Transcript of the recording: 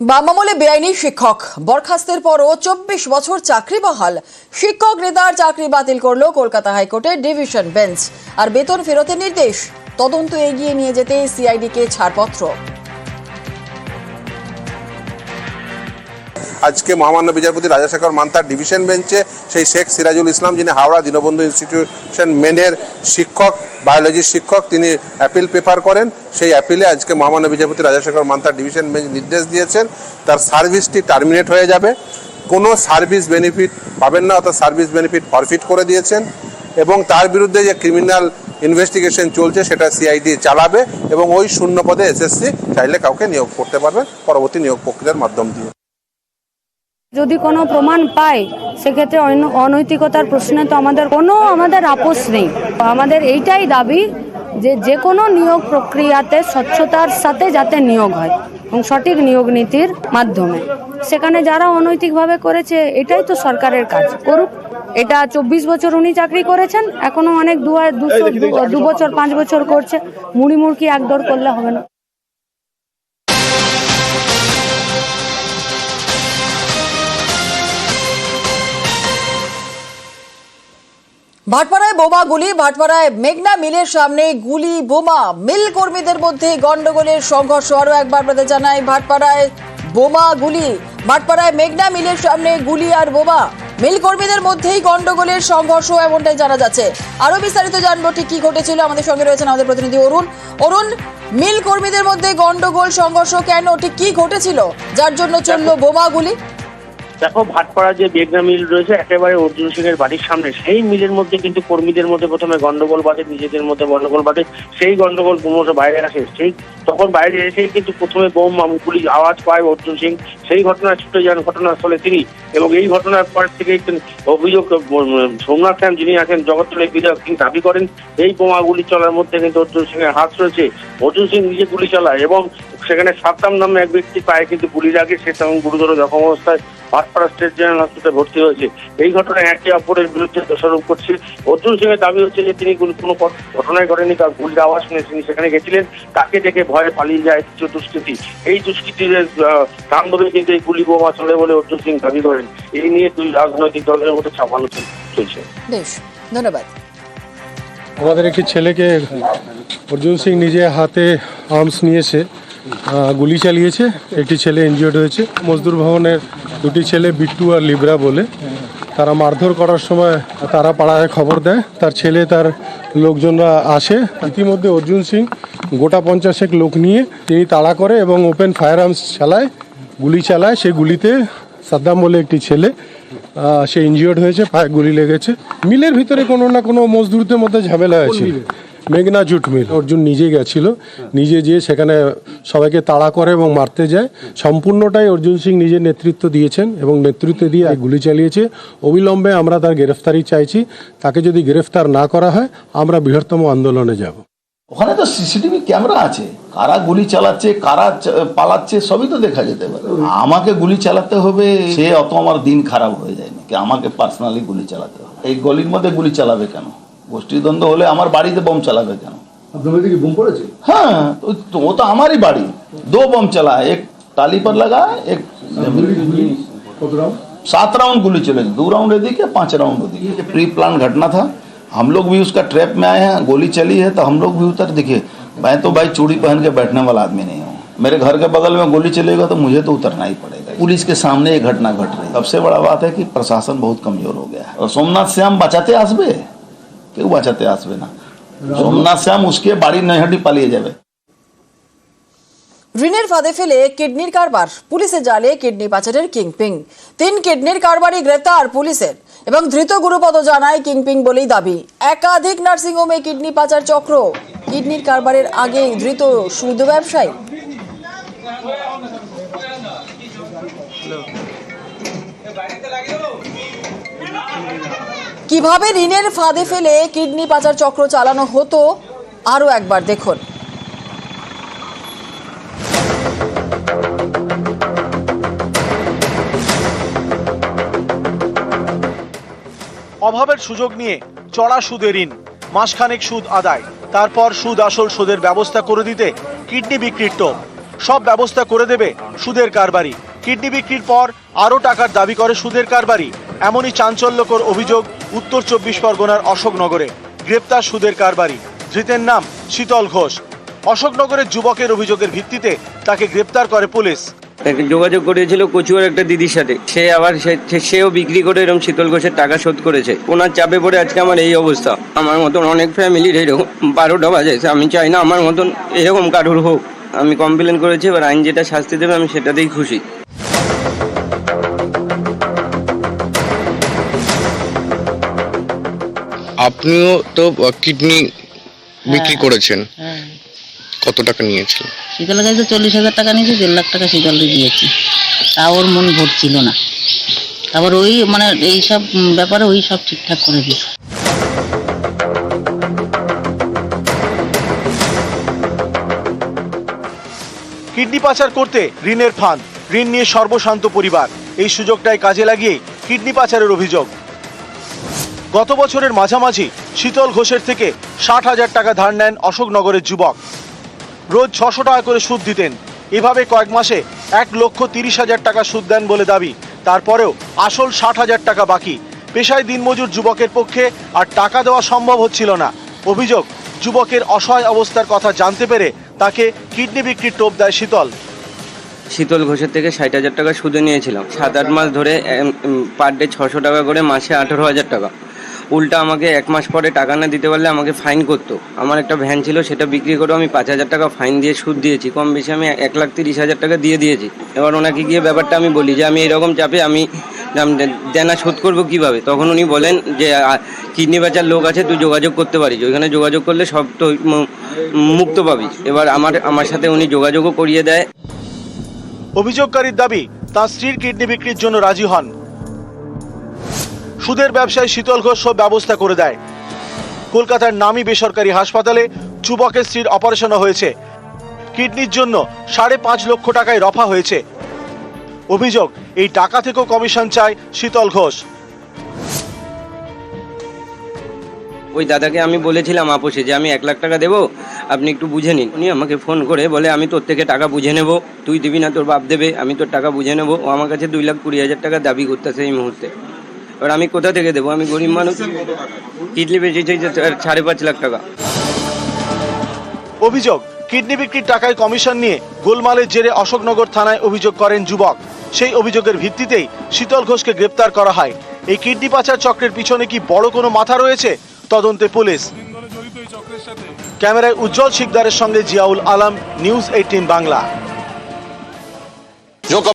বাম আমলে বেআইনি শিক্ষক বরখাস্তের পরও ২৪ বছর চাকরি বহাল। শিক্ষক নেতার চাকরি বাতিল করল কলকাতা হাইকোর্টের ডিভিশন বেঞ্চ। আর বেতন ফেরতের নির্দেশ, তদন্ত এগিয়ে নিয়ে যেতে সিআইডিকে ছাড়পত্র। আজকে মহামান্য বিচারপতি রাজাশেখর মান্তার ডিভিশন বেঞ্চে সেই শেখ সিরাজুল ইসলাম, যিনি হাওড়া দীনবন্ধু ইনস্টিটিউশন মেনের শিক্ষক, বায়োলজির শিক্ষক, তিনি অ্যাপিল পেপার করেন। সেই অ্যাপিলে আজকে মহামান্য বিচারপতি রাজাশেখর মান্তার ডিভিশন বেঞ্চ নির্দেশ দিয়েছেন তার সার্ভিসটি টার্মিনেট হয়ে যাবে, কোনো সার্ভিস বেনিফিট পাবেন না, অর্থাৎ সার্ভিস বেনিফিট ফরফিট করে দিয়েছেন। এবং তার বিরুদ্ধে যে ক্রিমিনাল ইনভেস্টিগেশন চলছে সেটা সিআইডি চালাবে এবং ওই শূন্য পদে এসএসসি চাইলে কাউকে নিয়োগ করতে পারবেন পরবর্তী নিয়োগ প্রক্রিয়ার মাধ্যম দিয়ে। যদি কোনো প্রমাণ পায় সেক্ষেত্রে অনৈতিকতার প্রশ্নে তো আমাদের আপোষ নেই। আমাদের এইটাই দাবি যে কোনো নিয়োগ প্রক্রিয়াতে স্বচ্ছতার সাথে যাতে নিয়োগ হয় এবং সঠিক নিয়োগ নীতির মাধ্যমে। সেখানে যারা অনৈতিকভাবে করেছে এটাই তো সরকারের কাজ, করুক। এটা ২৪ বছর উনি চাকরি করেছেন, এখনো অনেক 2 বছর 5 বছর করছে। মুড়ি একদর করলে হবে না। ভাটপাড়ায় বোমা গুলি, ভাটপাড়ায় মেঘনা মিলের সামনে গুলি বোমা, মিল কর্মীদের মধ্যে গন্ডগোলের সংঘর্ষ। আরো একবার আপনাদের জানাই, ভাটপাড়ায় বোমা গুলি, ভাটপাড়ায় মেঘনা মিলের সামনে গুলি আর বোমা, মিল কর্মীদের মধ্যেই গন্ডগোলের সংঘর্ষ, এমনটাই জানা যাচ্ছে। আরো বিস্তারিত জানবো ঠিক কি ঘটেছিল। আমাদের সঙ্গে রয়েছেন আমাদের প্রতিনিধি অরুণ। মিল কর্মীদের মধ্যে গন্ডগোল সংঘর্ষ কেন, ঠিক কি ঘটেছিল যার জন্য চললো বোমা গুলি? দেখো, ভাটপাড়া যে মেঘনা মিল রয়েছে একেবারে অর্জুন সিং এর বাড়ির সামনে, সেই মিলের মধ্যে কিন্তু কর্মীদের মধ্যে প্রথমে গন্ডগোল বাঁধে, নিজেদের মধ্যে গন্ডগোল বাঁধে। সেই গন্ডগোল ক্রমশ বাইরে আসে, তখন বাইরে এসেই কিন্তু প্রথমে বোম গুলির আওয়াজ পায় অর্জুন সিং। সেই ঘটনায় ছুটে যান ঘটনাস্থলে তিনি, এবং এই ঘটনার পর থেকে অভিযোগ সোমনাথ শ্যাম, যিনি আছেন জগৎতলের বিধায়ক, তিনি দাবি করেন এই বোমা গুলি চলার মধ্যে কিন্তু অর্জুন সিং এর হাত রয়েছে। অর্জুন সিং নিজে গুলি চালায় এবং সেখানে সাদ্দাম নামে এক ব্যক্তি পায়ে কিন্তু গুলি লাগে, সে তেমন গুরুতর জখম অবস্থায় ভাটপাড়া স্টেট জেনারেল হসপিটালে ভর্তি হয়েছে। এই ঘটনায় একে অপরের বিরুদ্ধে দোষারোপ করছে। অর্জুন সিং এর দাবি হচ্ছে যে তিনি কোনো ঘটনায় ঘটেনি, তার গুলির আওয়াজ শুনে তিনি সেখানে গেছিলেন, তাকে দেখে ভয়ে পালিয়ে যায় কিছু দুষ্কৃতী। এই দুষ্কৃতীদের তাণ্ডবে কিন্তু এই গুলি বোমা চলে বলে অর্জুন সিং দাবি করেন। এই নিয়ে দুই রাজনৈতিক দলের মধ্যে ছাপানো চলছে। বেশ, ধন্যবাদ। আমাদের একটি ছেলেকে অর্জুন সিং নিজে হাতে আর্মস নিয়েছে, গুলি চালিয়েছে, একটি ছেলে ইনজিওর্ড হয়েছে। মজদুর ভবনের দুটি ছেলে বিট্টু আর লিব্রা বলে, তারা মারধর করার সময় তারা পাড়ায় খবর দেয়, তার ছেলে তার লোকজনরা আসে। ইতিমধ্যে অর্জুন সিং গোটা 50 লোক নিয়ে তিনি তাড়া করে এবং ওপেন ফায়ার আর্মস চালায়, গুলি চালায়। সেই গুলিতে সাদ্দাম বলে একটি ছেলে, সে ইনজিওর্ড হয়েছে, পায়ে গুলি লেগেছে। মিলের ভিতরে কোনো না কোনো মজদুরদের মধ্যে ঝামেলা হয়েছে। মেঘনা জুট মিল। অর্জুন নিজে গেছিল, নিজে যেয়ে সেখানে সবাইকে তাড়া করে এবং মারতে যায়। সম্পূর্ণটাই অর্জুন সিং নিজে নেতৃত্ব দিয়েছেন এবং নেতৃত্ব দিয়ে গুলি চালিয়েছে। অবিলম্বে আমরা তার গ্রেফতারি চাইছি। তাকে যদি গ্রেফতার না করা হয় আমরা বৃহত্তম আন্দোলনে যাব। ওখানে তো সিসিটিভি ক্যামেরা আছে, কারা গুলি চালাচ্ছে, কারা পালাচ্ছে সবই তো দেখা যেতে পারে। আমাকে গুলি চালাতে হবে সে অত আমার দিন খারাপ হয়ে যায় নাকি আমাকে পার্সোনালি গুলি চালাতে হবে? এই গলির মধ্যে গুলি চালাবে কেন? গোষ্ঠীদ্বন্দ্ব হলে আমার বাড়িতে বোম চালাবে কেন? বোম পড়েছে? হ্যাঁ, ও তো আমারই বাড়ি। 2 बम चला, एक टाली पर लगा, एक 7 राउंड गुली चले, 2 राउंड एदिके 5 राउंड ओदिके। प्री प्लान घटना था, हम लोग भी उसका ट्रैप में आए हैं। गोली चली है तो हम लोग भी उतर। देखिए, मैं तो भाई चूड़ी पहन के बैठने वाला आदमी नहीं हूँ। मेरे घर के बगल में गोली चलेगा तो मुझे तो उतरना ही पड़ेगा। पुलिस के सामने ये घटना घट रही है। सबसे बड़ा बात है कि प्रशासन बहुत कमजोर हो गया है। और सोमनाथ श्याम बचाते आसबे, কেউ বাঁচাতে আসবে না। সোমনাথ শ্যাম উসকে বাড়ি নৈহাটি পালিয়ে যাবে। ঋণের ফাঁদে ফেলে কিডনির কারবার, পুলিশের জালে কিডনি পাচারের কিংপিং। 3 কিডনির কারবারি গ্রেফতার পুলিশের এবং ধৃত গুরুপদ জানায় কিংপিং বলেই দাবি। একাধিক নার্সিংহোমে কিডনি পাচার চক্র, কিডনির কারবারের আগে ধৃত সুদ ব্যবসায়ী। কিভাবে ঋণের ফাঁদে ফেলে কিডনি পাচার চক্র চালানো হতো আরো একবার দেখুন। অভাবের সুযোগ নিয়ে চড়া সুদে ঋণ, মাসখানেক সুদ আদায়, তারপর সুদ আসল সুদের ব্যবস্থা করে দিতে কিডনি বিক্রির টোপ। সব ব্যবস্থা করে দেবে সুদের কারবারি। কিডনি বিক্রির পর আরও টাকার দাবি করে সুদের কারবারি। এমনই চাঞ্চল্যকর অভিযোগ উত্তর 24 পরগনার অশোকনগরে। গ্রেপ্তার সুদের কারবারি। ধৃতের নাম শীতল ঘোষ। অশোকনগরের যুবকের অভিযোগের ভিত্তিতে তাকে গ্রেপ্তার করে পুলিশ। যোগাযোগ করেছিল কচুয়ার একটা দিদির সাথে, সে আবার সেও বিক্রি করে এরকম শীতল ঘোষের টাকা শোধ করেছে। ওনার চাপে পড়ে আজকে আমার এই অবস্থা। আমার মতন অনেক ফ্যামিলির এরকম 12টা বাজে, আমি চাই না আমার মতন এরকম কারোর হোক। আমি কমপ্লেন করেছি, এবার আইন যেটা শাস্তি দেবে আমি সেটাতেই খুশি। আপনিও তো কিডনি বিক্রি করেছেন, কত টাকা নিয়েছিলেন? শীতলের কাছে 40,000 টাকা নিয়েছি, 1.5 লাখ টাকা শীতলকে দিয়েছি। তা ওর মন ভরছিল না, তারপর ওই মানে এইসব ব্যাপারে ওই সব ঠিকঠাক করে দিয়েছে। কিডনি পাচার করতে ঋণের ফাঁদ, ঋণ নিয়ে সর্বশান্ত পরিবার। এই সুযোগটাই কাজে লাগিয়ে কিডনি পাচারের অভিযোগ। গত বছরের মাঝামাঝি শীতল ঘোষের থেকে 60,000 টাকা ধার নেন অশোকনগরের যুবক। রোজ 600 টাকা করে সুদ দিতেন। এভাবে কয়েক মাসে 1,30,000 টাকা সুদ দেন বলে দাবি। তারপরেও আসল 60,000 টাকা বাকি। পেশায় দিনমজুর যুবকের পক্ষে আর টাকা দেওয়া সম্ভব হচ্ছিল না। অভিযোগ, যুবকের অসহায় অবস্থার কথা জানতে পেরে তাকে কিডনি বিক্রির টোপ দেয় শীতল। শীতল ঘোষের থেকে 60,000 টাকা সুদে নিয়েছিলাম। 7-8 মাস ধরে পার ডে 600 টাকা করে, মাসে 18,000 টাকা। উল্টা আমাকে 1 মাস পরে টাকা না দিতে পারলে আমাকে ফাইন করতো। আমার একটা ভ্যান ছিল, সেটা বিক্রি করে আমি 5,000 টাকা ফাইন দিয়ে সুদ দিয়েছি। কম বেশি আমি 1,30,000 টাকা দিয়ে দিয়েছি। এবার ওনাকে গিয়ে ব্যাপারটা আমি বলি যে আমি এরকম চাপে আমি দেনা শোধ করবো কিভাবে। তখন উনি বলেন যে কিডনি বেচার লোক আছে, তুই যোগাযোগ করতে পারিস, ওইখানে যোগাযোগ করলে সব তো মুক্ত পাবি। এবার আমার সাথে উনি যোগাযোগও করিয়ে দেয়। অভিযোগকারীর দাবি, তার স্ত্রীর কিডনি বিক্রির জন্য রাজি হন। সুদের ব্যবসায় শীতল ঘোষ সব ব্যবস্থা করে দেয়। কলকাতার নামী বেসরকারি হাসপাতালে যুবকের স্ত্রীর অপারেশনও হয়েছে। কিডনির জন্য 5.5 লক্ষ টাকায় রফা হয়েছে। অভিযোগ, এই টাকা থেকেও কমিশন চায় শীতল ঘোষ। ওই দাদাকে আমি বলেছিলাম আপোষে যে আমি 1 লাখ টাকা দেবো, আপনি একটু বুঝে নিন। উনি আমাকে ফোন করে বলে আমি তোর থেকে টাকা বুঝে নেব, তুই দিবি না তোর বাপ দেবে, আমি তোর টাকা বুঝে নেব। ও আমার কাছে 2,20,000 টাকা দাবি করতেছে এই মুহূর্তে। এবার আমি কোথা থেকে দেবো? আমি গরিব মানুষ, কিডনি বেচেছি 5.5 লাখ টাকা। অভিযোগ, কিডনি বিক্রির টাকায় কমিশন নিয়ে গোলমালের জেরে অশোকনগর থানায় অভিযোগ করেন যুবক। সেই অভিযোগের ভিত্তিতেই শীতল ঘোষকে গ্রেপ্তার করা হয়। এই কিডনি পাচার চক্রের পিছনে কি বড় কোনো মাথা রয়েছে? তদন্তে পুলিশ। ক্যামেরায় উজ্জ্বল শিকদারের সঙ্গে জিয়াউল আলম, নিউজ 18 বাংলা।